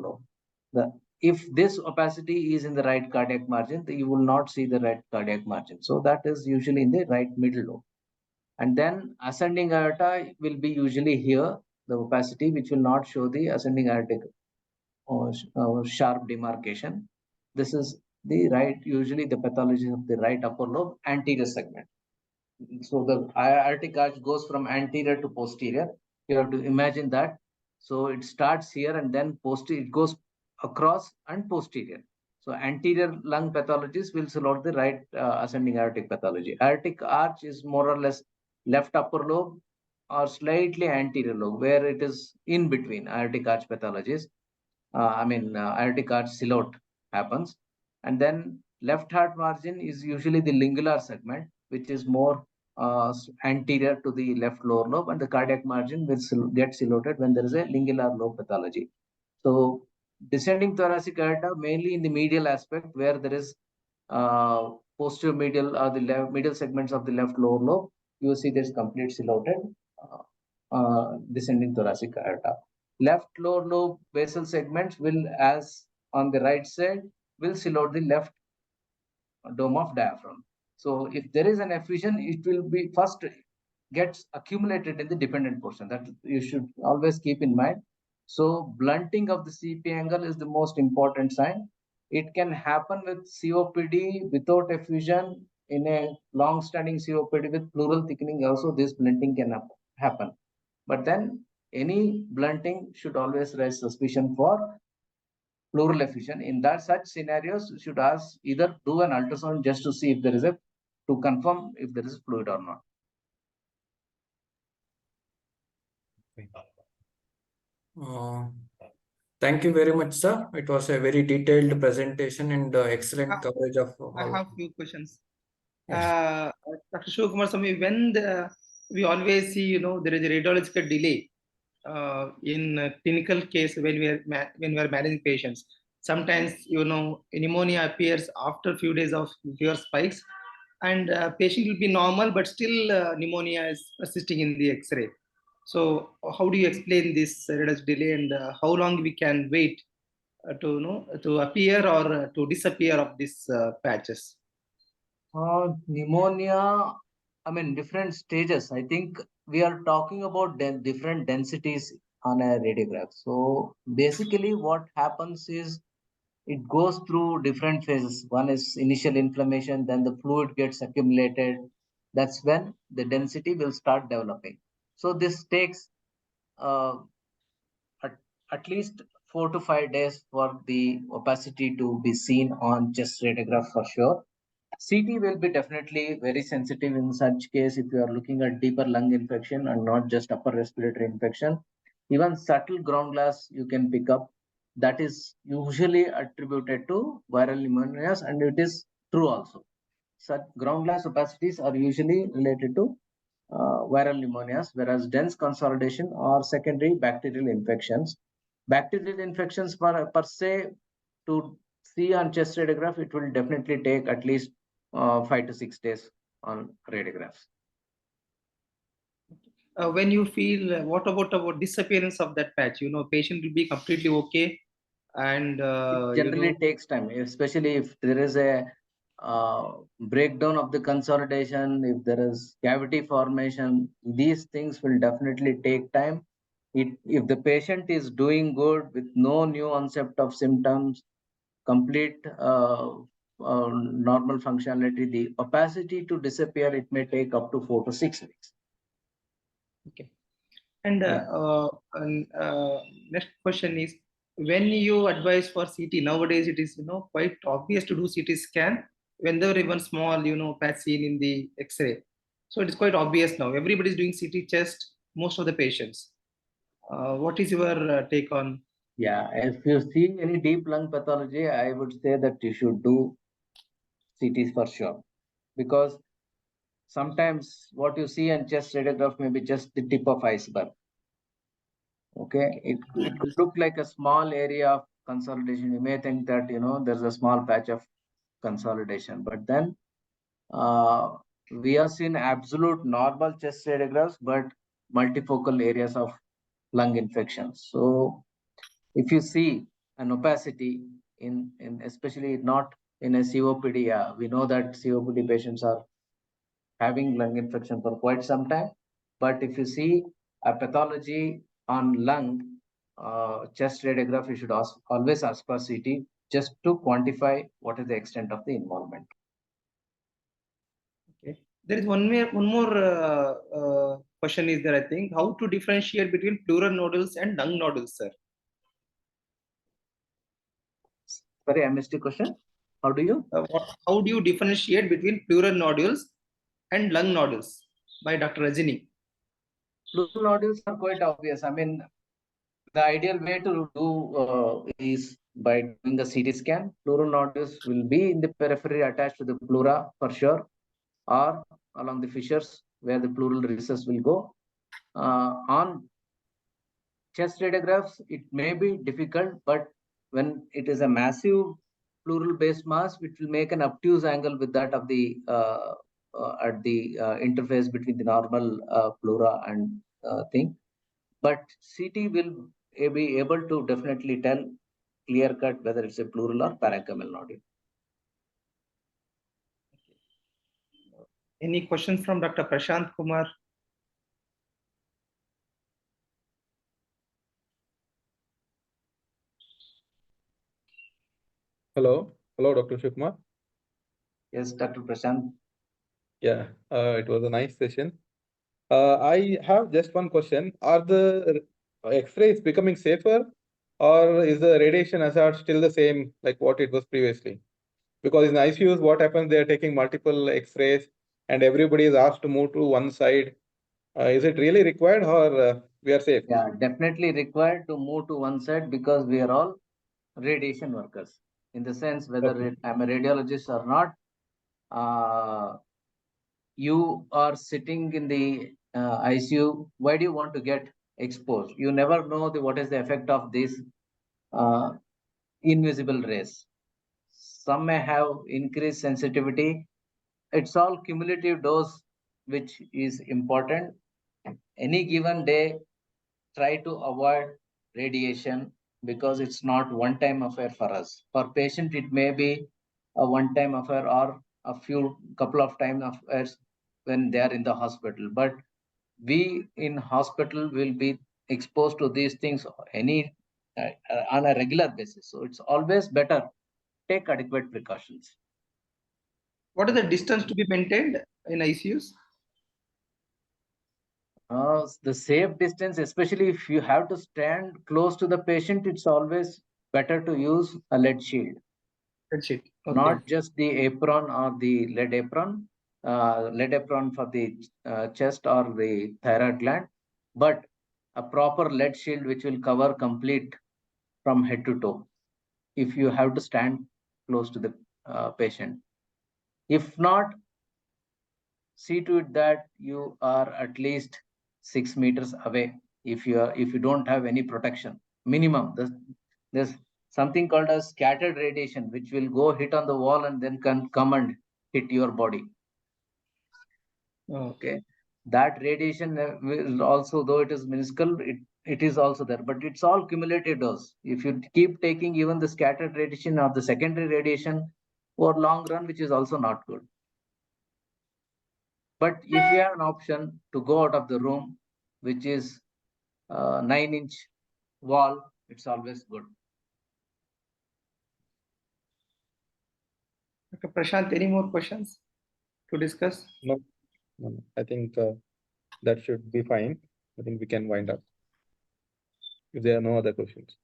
lobe. If this opacity is in the right cardiac margin, you will not see the right cardiac margin. So that is usually in the right middle lobe. And then ascending aorta will be usually here. the opacity, which will not show the ascending aortic or sharp demarcation. This is the right, usually the pathology of the right upper lobe anterior segment. So the aortic arch goes from anterior to posterior. You have to imagine that. So it starts here and then posterior, it goes across and posterior. So anterior lung pathologies will select the right ascending aortic pathology. Aortic arch is more or less left upper lobe or slightly anterior lobe, where it is in between aortic arch pathologies. Aortic arch silhouette happens. And then left heart margin is usually the lingular segment, which is more anterior to the left lower lobe, and the cardiac margin will get silhouetted when there is a lingular lobe pathology. So descending thoracic aorta mainly in the medial aspect, where there is posterior medial or the medial segments of the left lower lobe, you will see there's complete silhouetted descending thoracic aorta. Left lower lobe basal segments will, as on the right side, will silhouette the left dome of diaphragm. So if there is an effusion, it will be first gets accumulated in the dependent portion. That you should always keep in mind. So blunting of the CP angle is the most important sign. It can happen with COPD without effusion. In a long-standing COPD with pleural thickening, also this blunting can happen. But then any blunting should always raise suspicion for pleural effusion. In that such scenarios, you should ask either do an ultrasound just to see if there is a, to confirm if there is fluid or not. Uh, Thank you very much, sir. It was a very detailed presentation and excellent coverage of I all. have few questions. Yes. Dr. Shivakumar Swami, we always see, there is a radiological delay in clinical case when when we are managing patients. Sometimes, pneumonia appears after few days of fever spikes, and patient will be normal, but still pneumonia is persisting in the X-ray. So, how do you explain this radiological delay, and how long we can wait to appear or to disappear of these patches? Pneumonia, different stages. I think we are talking about different densities on a radiograph. So basically what happens is it goes through different phases. One is initial inflammation, then the fluid gets accumulated. That's when the density will start developing. So this takes uh, at, at least 4 to 5 days for the opacity to be seen on chest radiograph for sure. CT will be definitely very sensitive in such case if you are looking at deeper lung infection and not just upper respiratory infection. Even subtle ground glass you can pick up. That is usually attributed to viral pneumonias, and it is true also. Such ground glass opacities are usually related to viral pneumonias, whereas dense consolidation or secondary bacterial infections. Bacterial infections per se, to see on chest radiograph, it will definitely take at least 5 to 6 days on radiographs. When you feel, what about disappearance of that patch? Patient will be completely okay, and It generally takes time, especially if there is a breakdown of the consolidation, if there is cavity formation. These things will definitely take time. If the patient is doing good with no new onset of symptoms, complete normal functionality, the opacity to disappear, it may take up to 4 to 6 weeks. okay. And Yeah. Next question is, when you advise for CT nowadays, it is quite obvious to do CT scan when there even small patch seen in the X-ray. So it is quite obvious now. Everybody is doing CT chest. Most of the patients. What is your take on? Yeah, if you see any deep lung pathology, I would say that you should do CTs for sure, because sometimes what you see on chest radiograph may be just the tip of iceberg. Okay, it could look like a small area of consolidation. You may think that there's a small patch of consolidation, but then we have seen absolute normal chest radiographs, but multifocal areas of lung infections. So if you see an opacity in especially not in a COPD, we know that COPD patients are having lung infection for quite some time. But if you see a pathology on lung, chest radiograph, you should always ask for CT just to quantify what is the extent of the involvement. Okay. There is one more question is there, I think. How to differentiate between pleural nodules and lung nodules, sir? Sorry, I missed the question. How do you? How do you differentiate between pleural nodules and lung nodules by Dr. Rajini? Pleural nodules are quite obvious. I mean, the ideal way to do is by doing a CT scan. Pleural nodules will be in the periphery attached to the pleura for sure, or along the fissures where the pleural recess will go. On chest radiographs, it may be difficult, but when it is a massive pleural base mass, it will make an obtuse angle with that of the at the interface between the normal pleura and thing. But CT will be able to definitely tell clear cut whether it's a pleural or parenchymal nodule. Any questions from Dr. Prashant Kumar? Hello, Dr. Shukma. Yes, Dr. Prashant. Yeah, it was a nice session. I have just one question. Are the X-rays becoming safer, or is the radiation hazard still the same like what it was previously? Because in ICUs, what happens? They are taking multiple X-rays, and everybody is asked to move to one side. Is it really required, or we are safe? Yeah, definitely required to move to one side because we are all radiation workers. In the sense, whether Okay. I'm a radiologist or not, you are sitting in the ICU. Why do you want to get exposed? You never know what is the effect of these uh, invisible rays. Some may have increased sensitivity. It's all cumulative dose, which is important. Any given day, try to avoid radiation because it's not one-time affair for us. For patient, it may be a one-time affair or a few couple of time affairs when they are in the hospital. But we in hospital will be exposed to these things on a regular basis. So it's always better take adequate precautions. What is the distance to be maintained in ICUs? The safe distance, especially if you have to stand close to the patient, it's always better to use a lead shield. That's it. Okay. Not just the apron or the lead apron for the chest or the thyroid gland, but a proper lead shield which will cover complete from head to toe if you have to stand close to the patient. If not, see to it that you are at least 6 meters away if you don't have any protection minimum. There's something called as scattered radiation which will go hit on the wall and then can come and hit your body. Okay, that radiation will also, though it is minuscule, it is also there, but it's all cumulative dose. If you keep taking even the scattered radiation or the secondary radiation for long run, which is also not good. But if you have an option to go out of the room, which is 9-inch wall, it's always good. Dr. Prashant, any more questions to discuss? No, no. I think that should be fine. I think we can wind up if there are no other questions.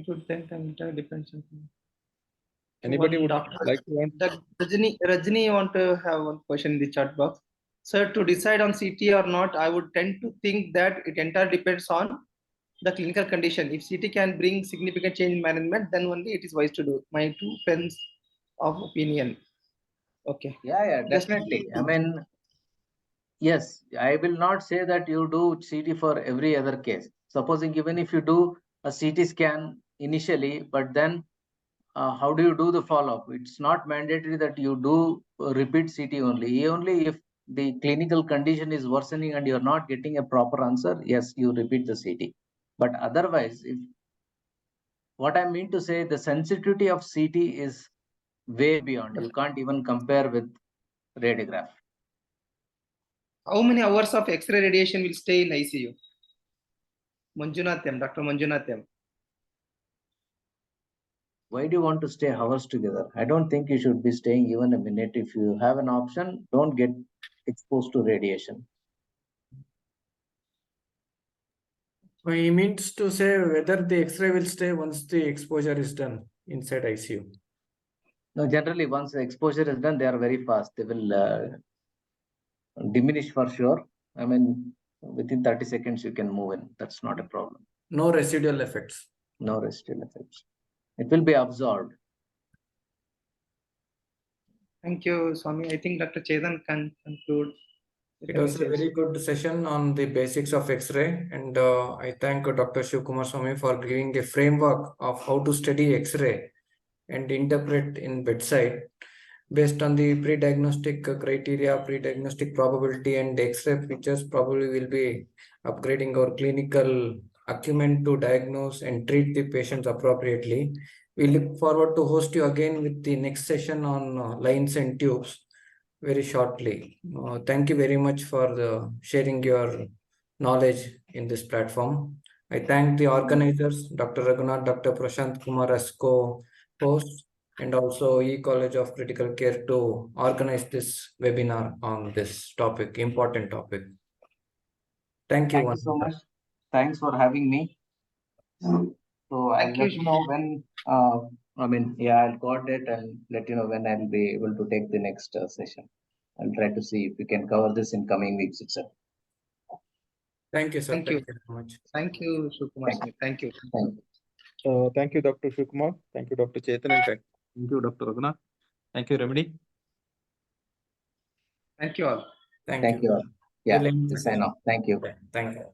Good, then depends on. Anybody One would doctor, like to want? Rajini want to have one question in the chat box. Sir, to decide on CT or not, I would tend to think that it entirely depends on the clinical condition. If CT can bring significant change in management, then only it is wise to do. My 2 pence of opinion. Okay. Yeah, definitely. I mean, yes, I will not say that you do CT for every other case. Supposing even if you do a CT scan initially, but then how do you do the follow-up? It's not mandatory that you do repeat CT only. Only if the clinical condition is worsening and you're not getting a proper answer, yes, you repeat the CT. But otherwise, if what I mean to say, the sensitivity of CT is way beyond. You can't even compare with radiograph. how many hours of X-ray radiation will stay in ICU? Manjunath, Dr. Manjunath. Why do you want to stay hours together? I don't think you should be staying even a minute. If you have an option, don't get exposed to radiation. So he means to say whether the X-ray will stay once the exposure is done inside ICU. No, generally, once the exposure is done, they are very fast. They will diminish for sure. I mean, within 30 seconds, you can move in. That's not a problem. No residual effects. No residual effects. It will be absorbed. Thank you, Swami. I think Dr. Chetan can conclude. with It the was a message. very good session on the basics of X-ray, and I thank Dr. Shivkumar Swami for giving a framework of how to study X-ray and interpret in bedside based on the pre-diagnostic criteria, pre-diagnostic probability, and X-ray features. Probably will be upgrading our clinical acumen to diagnose and treat the patients appropriately. We look forward to host you again with the next session on lines and tubes very shortly. Thank you very much for sharing your knowledge in this platform. I thank the organizers, Dr. Raghunath, Dr. Prashant Kumar as co-hosts, and also E-College of Critical Care to organize this webinar on this topic, important topic. Thank you. Thank you so much. Thanks for having me. So I'll let you know when, I'll coordinate and let you know when I'll be able to take the next session. I'll try to see if we can cover this in coming weeks itself. Thank you, sir. Thank you. very much. Thank you, Shivkumar Swami. Thank you. Thank you. Thank you, Dr. Shivkumar. Thank you, Dr. Chetan, and thank you, Dr. Raghunath. Thank you, Remedy. Thank you all. Thank Thank you. you all. Yeah, We'll end the sign session. off. Thank you. Thank you.